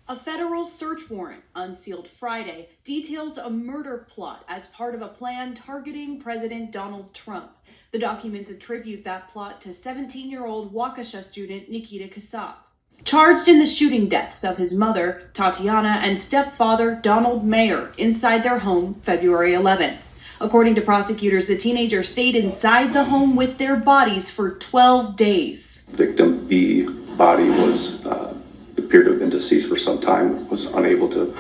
A federal search warrant, unsealed Friday, details a murder plot as part of a plan targeting President Donald Trump. The documents attribute that plot to 17-year-old Waukesha student Nikita Casap, charged in the shooting deaths of his mother, Tatiana, and stepfather, Donald Mayer, inside their home February 11th. According to prosecutors, the teenagers stayed inside the home with their bodies for 12 days. Victim B body was appeared to have been deceased for some time, was unable to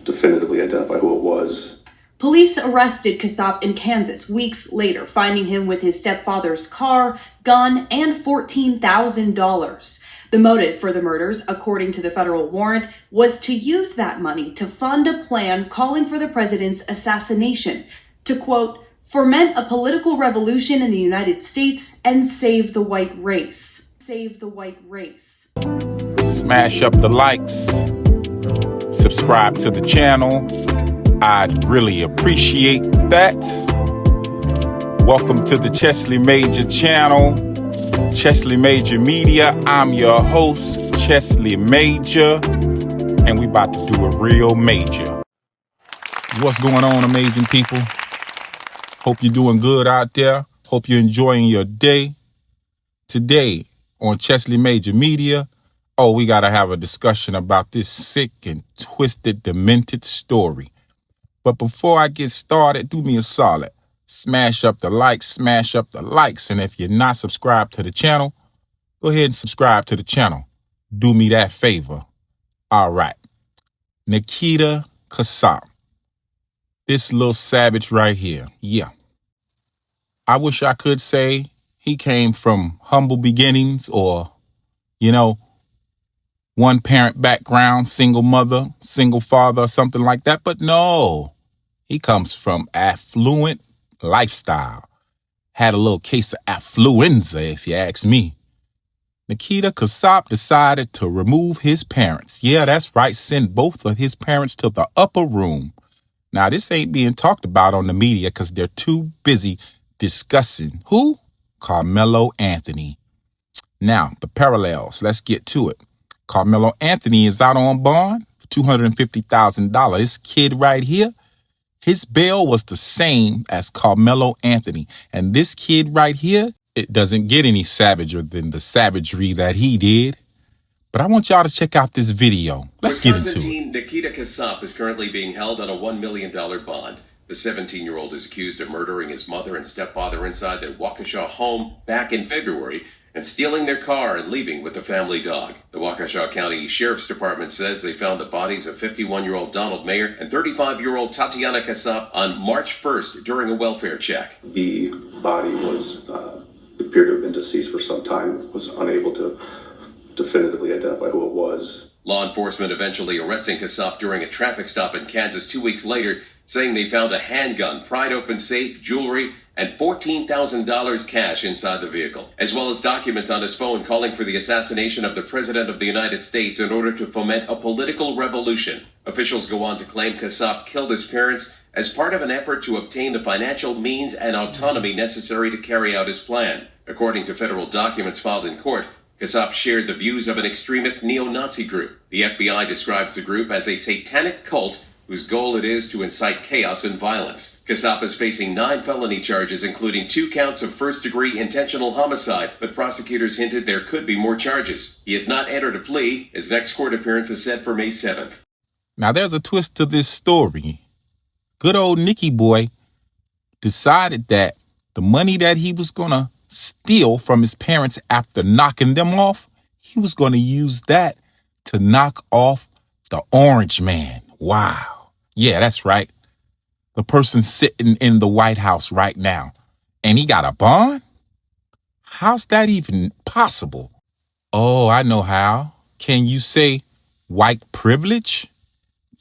definitively identify who it was. Police arrested Casap in Kansas weeks later, finding him with his stepfather's car, gun, and $14,000. The motive for the murders, according to the federal warrant, was to use that money to fund a plan calling for the president's assassination, to, quote, foment a political revolution in the United States and save the white race. Save the white race. Smash up the likes. Subscribe to the channel. I'd really appreciate that. Welcome to the Chesley Major channel. Chesley Major Media. I'm your host, Chesley Major. And we about to do a real major. What's going on, amazing people? Hope you're doing good out there. Hope you're enjoying your day. Today on Chesley Major Media, we got to have a discussion about this sick and twisted, demented story. But before I get started, do me a solid. Smash up the likes. And if you're not subscribed to the channel, go ahead and subscribe to the channel. Do me that favor. All right. Nikita Casap. This little savage right here. Yeah. I wish I could say he came from humble beginnings or, one parent background, single mother, single father, or something like that. But no, he comes from affluent lifestyle. Had a little case of affluenza, if you ask me. Nikita Casap decided to remove his parents. Yeah, that's right. Send both of his parents to the upper room. Now, this ain't being talked about on the media because they're too busy discussing who? Karmelo Anthony. Now, the parallels. Let's get to it. Karmelo Anthony is out on bond for $250,000. This kid right here, his bail was the same as Karmelo Anthony. And this kid right here, it doesn't get any savager than the savagery that he did. But I want y'all to check out this video. Let's get into it. Nikita Casap is currently being held on a $1 million bond. The 17-year-old is accused of murdering his mother and stepfather inside their Waukesha home back in February and stealing their car and leaving with the family dog. The Waukesha County Sheriff's Department says they found the bodies of 51-year-old Donald Mayer and 35-year-old Tatiana Casap on March 1st during a welfare check. The body was appeared to have been deceased for some time, was unable to definitively identify who it was. Law enforcement eventually arresting Casap during a traffic stop in Kansas 2 weeks later, saying they found a handgun, pried open safe, jewelry, and $14,000 cash inside the vehicle, as well as documents on his phone calling for the assassination of the President of the United States in order to foment a political revolution. Officials go on to claim Casap killed his parents as part of an effort to obtain the financial means and autonomy necessary to carry out his plan. According to federal documents filed in court, Casap shared the views of an extremist neo-Nazi group. The FBI describes the group as a satanic cult whose goal it is to incite chaos and violence. Casap is facing 9 felony charges, including 2 counts of first-degree intentional homicide, but prosecutors hinted there could be more charges. He has not entered a plea. His next court appearance is set for May 7th. Now, there's a twist to this story. Good old Nicky boy decided that the money that he was going to steal from his parents after knocking them off, he was going to use that to knock off the orange man. Wow. Yeah, that's right. The person sitting in the White House right now. And he got a bond? How's that even possible? Oh, I know how. Can you say white privilege?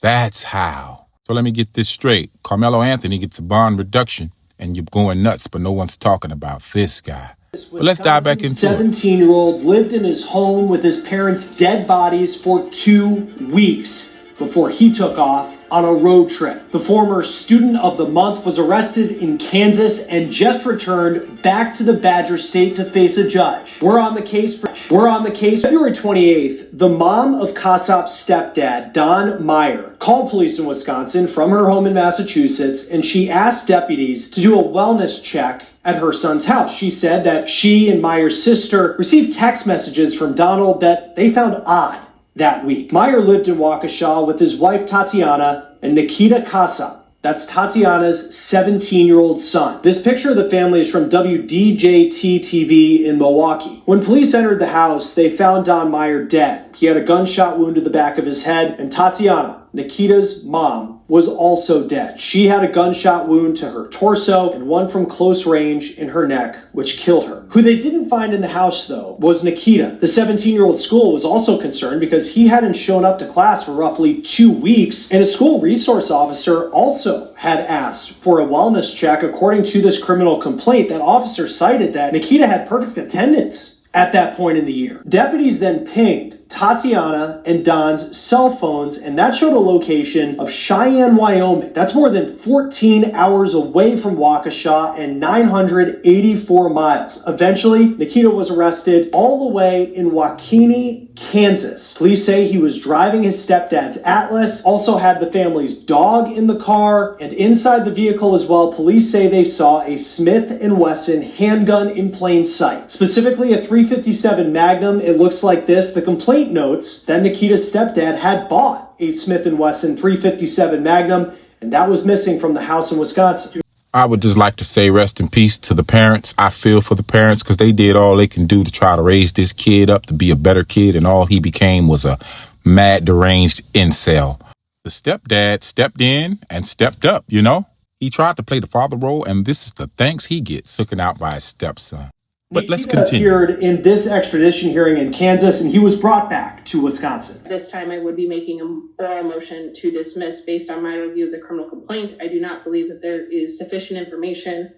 That's how. So let me get this straight. Karmelo Anthony gets a bond reduction and you're going nuts, but no one's talking about this guy. But let's dive back into it. 17-year-old lived in his home with his parents' dead bodies for 2 weeks before he took off on a road trip. The former Student of the Month was arrested in Kansas and just returned back to the Badger State to face a judge. We're on the case. February 28th, the mom of Casap's stepdad, Don Meyer, called police in Wisconsin from her home in Massachusetts, and she asked deputies to do a wellness check at her son's house. She said that she and Meyer's sister received text messages from Donald that they found odd that week. Meyer lived in Waukesha with his wife Tatiana and Nikita Casap. That's Tatiana's 17-year-old son. This picture of the family is from WDJT-TV in Milwaukee. When police entered the house, they found Don Meyer dead. He had a gunshot wound to the back of his head, and Tatiana, Nikita's mom, was also dead. She had a gunshot wound to her torso and one from close range in her neck, which killed her. Who they didn't find in the house, though, was Nikita. The 17-year-old school was also concerned because he hadn't shown up to class for roughly 2 weeks, and a school resource officer also had asked for a wellness check. According to this criminal complaint, that officer cited that Nikita had perfect attendance at that point in the year. Deputies then pinged Tatiana and Don's cell phones, and that showed a location of Cheyenne, Wyoming. That's more than 14 hours away from Waukesha and 984 miles. Eventually, Nikita was arrested all the way in Waukene, Kansas. Police say he was driving his stepdad's Atlas, also had the family's dog in the car, and inside the vehicle as well, police say they saw a Smith & Wesson handgun in plain sight. Specifically a .357 Magnum. It looks like this. The complaint notes that Nikita's stepdad had bought a Smith & Wesson .357 Magnum, and that was missing from the house in Wisconsin. I would just like to say rest in peace to the parents. I feel for the parents because they did all they can do to try to raise this kid up to be a better kid, and all he became was a mad, deranged incel. The stepdad stepped in and stepped up, you know? He tried to play the father role, and this is the thanks he gets, taken out by his stepson. But let's continue. Appeared in this extradition hearing in Kansas, and he was brought back to Wisconsin. This time I would be making an oral motion to dismiss based on my review of the criminal complaint. I do not believe that there is sufficient information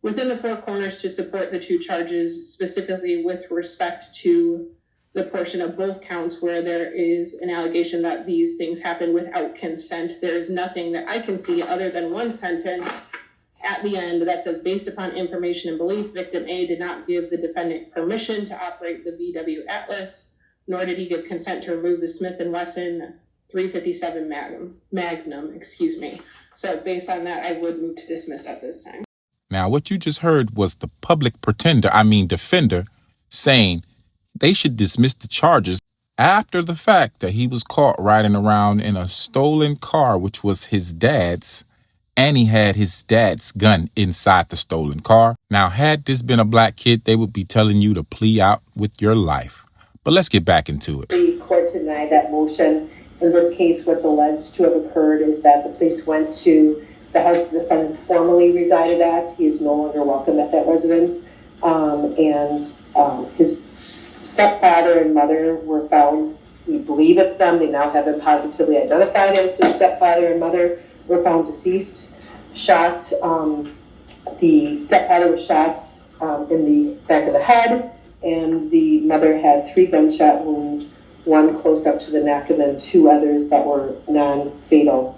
within the four corners to support the two charges, specifically with respect to the portion of both counts where there is an allegation that these things happened without consent. There is nothing that I can see other than one sentence at the end that says, based upon information and belief, victim A did not give the defendant permission to operate the VW Atlas, nor did he give consent to remove the Smith & Wesson .357 Magnum. So based on that, I would move to dismiss at this time. Now, what you just heard was the public defender, saying they should dismiss the charges after the fact that he was caught riding around in a stolen car, which was his dad's, and he had his dad's gun inside the stolen car. Now, had this been a black kid, they would be telling you to plea out with your life. But let's get back into it. The court denied that motion. In this case, what's alleged to have occurred is that the police went to the house the defendant formerly resided at. He is no longer welcome at that residence. His stepfather and mother were found. We believe it's them. They now have been positively identified as his stepfather and mother. Were found deceased, shot. The stepfather was shot in the back of the head, and the mother had 3 gunshot wounds, one close up to the neck, and then 2 others that were non-fatal.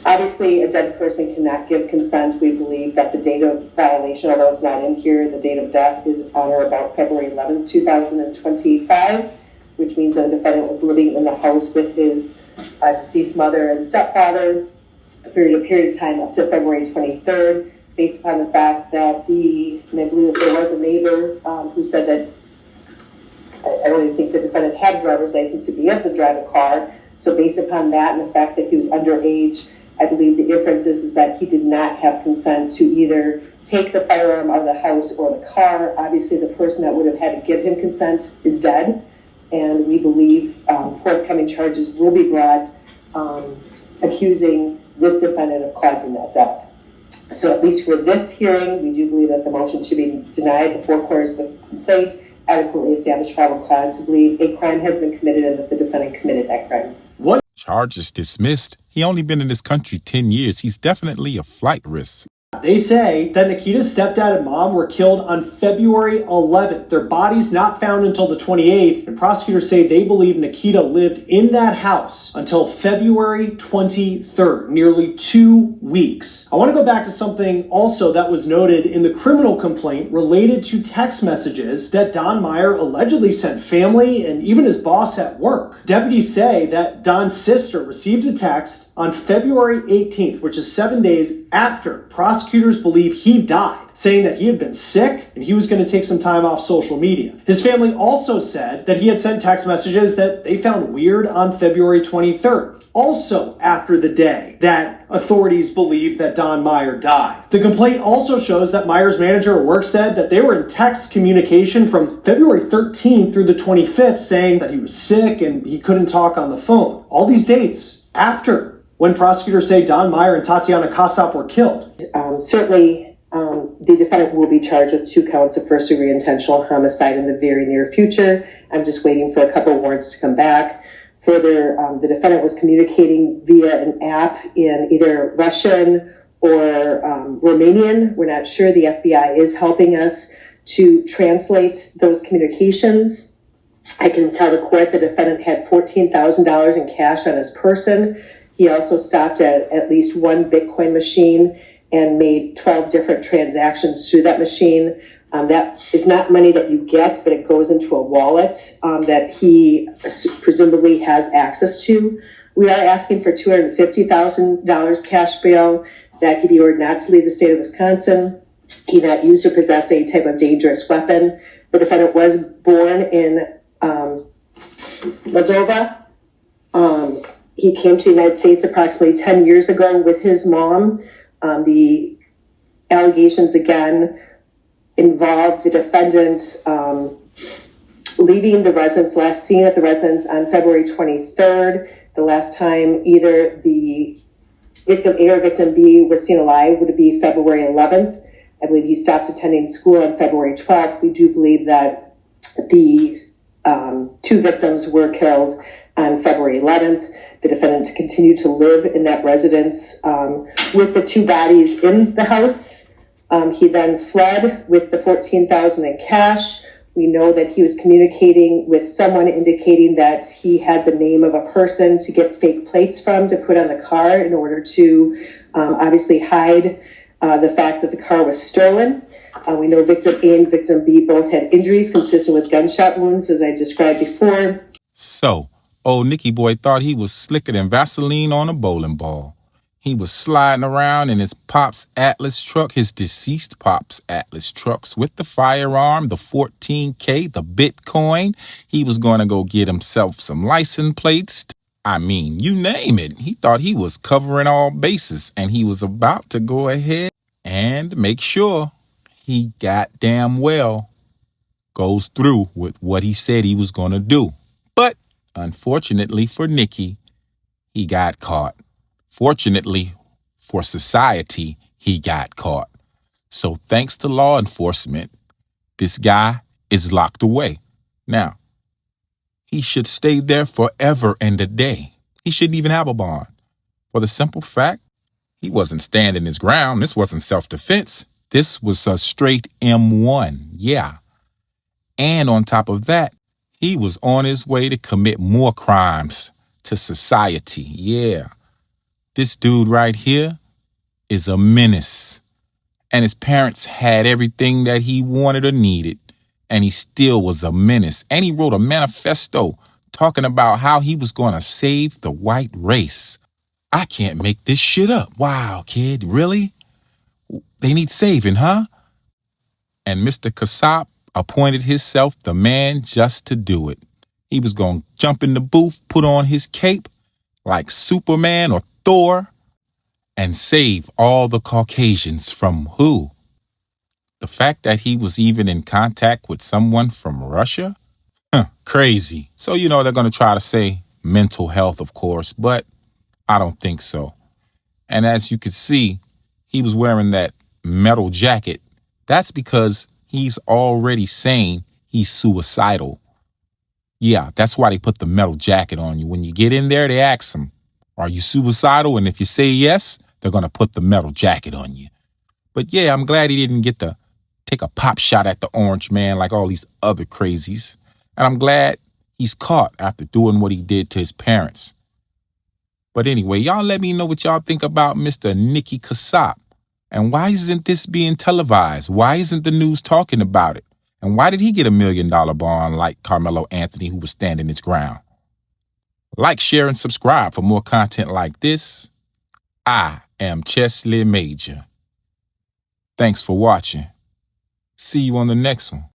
Obviously, a dead person cannot give consent. We believe that the date of violation, although it's not in here, the date of death is on or about February 11, 2025, which means that the defendant was living in the house with his deceased mother and stepfather for a period of time up to February 23rd, based upon the fact that and I believe that there was a neighbor who said that I don't even think the defendant had a driver's license to be able to drive a car. So based upon that and the fact that he was underage, I believe the inference is that he did not have consent to either take the firearm out of the house or the car. Obviously, the person that would have had to give him consent is dead. And we believe forthcoming charges will be brought accusing this defendant of causing that death. So at least for this hearing, we do believe that the motion should be denied. The 4 corners of the complaint adequately established probable cause to believe a crime has been committed and that the defendant committed that crime. What? Charges dismissed. He only been in this country 10 years. He's definitely a flight risk. They say that Nikita's stepdad and mom were killed on February 11th. Their bodies not found until the 28th, and prosecutors say they believe Nikita lived in that house until February 23rd, nearly 2 weeks. I want to go back to something also that was noted in the criminal complaint related to text messages that Don Meyer allegedly sent family and even his boss at work. Deputies say that Don's sister received a text on February 18th, which is 7 days after prosecutors believe he died, saying that he had been sick and he was going to take some time off social media. His family also said that he had sent text messages that they found weird on February 23rd, also after the day that authorities believe that Don Meyer died. The complaint also shows that Meyer's manager at work said that they were in text communication from February 13th through the 25th, saying that he was sick and he couldn't talk on the phone. All these dates after when prosecutors say Don Meyer and Nikita Casap were killed. Certainly, the defendant will be charged with 2 counts of first-degree intentional homicide in the very near future. I'm just waiting for a couple warrants to come back. Further, the defendant was communicating via an app in either Russian or Romanian. We're not sure. The FBI is helping us to translate those communications. I can tell the court the defendant had $14,000 in cash on his person. He also stopped at least one Bitcoin machine and made 12 different transactions through that machine. That is not money that you get, but it goes into a wallet that he presumably has access to. We are asking for $250,000 cash bail, that he be ordered not to leave the state of Wisconsin. He not use or possess any type of dangerous weapon. The defendant was born in Moldova. He came to the United States approximately 10 years ago with his mom. The allegations, again, involve the defendant leaving the residence, last seen at the residence on February 23rd. The last time either the victim A or victim B was seen alive would be February 11th. I believe he stopped attending school on February 12th. We do believe that the 2 victims were killed on February 11th. The defendant continued to live in that residence with the 2 bodies in the house. He then fled with the $14,000 in cash. We know that he was communicating with someone indicating that he had the name of a person to get fake plates from to put on the car in order to obviously hide the fact that the car was stolen. We know victim A and victim B both had injuries consistent with gunshot wounds, as I described before. So, old Nicky boy thought he was slicker than Vaseline on a bowling ball. He was sliding around in his pop's Atlas truck, his deceased pop's Atlas trucks, with the firearm, the 14K, the Bitcoin. He was going to go get himself some license plates. I mean, you name it. He thought he was covering all bases, and he was about to go ahead and make sure he goddamn well goes through with what he said he was going to do. But unfortunately for Nicky, he got caught. Fortunately for society, he got caught. So thanks to law enforcement, this guy is locked away. Now, he should stay there forever and a day. He shouldn't even have a bond. For the simple fact, he wasn't standing his ground. This wasn't self-defense. This was a straight M1. Yeah. And on top of that, he was on his way to commit more crimes to society. Yeah. This dude right here is a menace. And his parents had everything that he wanted or needed. And he still was a menace. And he wrote a manifesto talking about how he was going to save the white race. I can't make this shit up. Wow, kid, really? They need saving, huh? And Mr. Casap appointed himself the man just to do it. He was going to jump in the booth, put on his cape like Superman or Thor, and save all the Caucasians from who? The fact that he was even in contact with someone from Russia? Crazy. So, they're going to try to say mental health, of course, but I don't think so. And as you could see, he was wearing that metal jacket. That's because he's already saying he's suicidal. Yeah, that's why they put the metal jacket on you. When you get in there, they ask him, are you suicidal? And if you say yes, they're going to put the metal jacket on you. But yeah, I'm glad he didn't get to take a pop shot at the orange man like all these other crazies. And I'm glad he's caught after doing what he did to his parents. But anyway, y'all let me know what y'all think about Mr. Nikita Casap. And why isn't this being televised? Why isn't the news talking about it? And why did he get $1 million bond like Karmelo Anthony, who was standing his ground? Like, share, and subscribe for more content like this. I am Chesley Major. Thanks for watching. See you on the next one.